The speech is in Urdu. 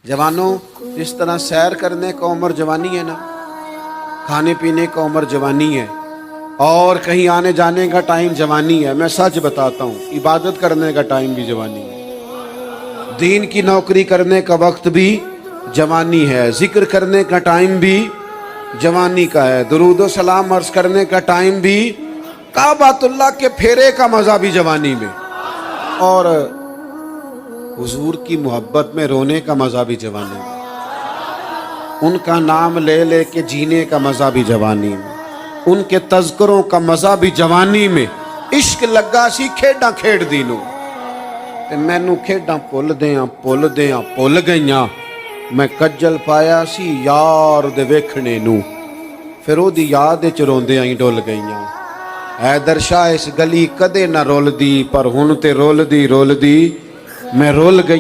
جوانوں، جس طرح سیر کرنے کا عمر جوانی ہے نا، کھانے پینے کا عمر جوانی ہے، اور کہیں آنے جانے کا ٹائم جوانی ہے. میں سچ بتاتا ہوں، عبادت کرنے کا ٹائم بھی جوانی ہے، دین کی نوکری کرنے کا وقت بھی جوانی ہے، ذکر کرنے کا ٹائم بھی جوانی کا ہے، درود و سلام عرض کرنے کا ٹائم بھی، کعبۃ اللہ کے پھیرے کا مزہ بھی جوانی میں، اور حضور کی محبت میں رونے کا مزہ بھی جوانی میں، ان کا نام لے لے کے جینے کا مزہ بھی جوانی میں، ان کے تذکروں کا مزہ بھی جوانی میں. عشق لگا سی کھیڈاں کھیڈ دینوں تے مینوں کھیڈاں پل گئیاں. میں کجل پایا سی یار دے ویکھنے نوں، پھر او دی یاد وچ روندیاں ہی ڈل گئیاں. حیدر شاہ اس گلی کدے نہ رول دی، پر ہن تے رول دی میں رول گئی.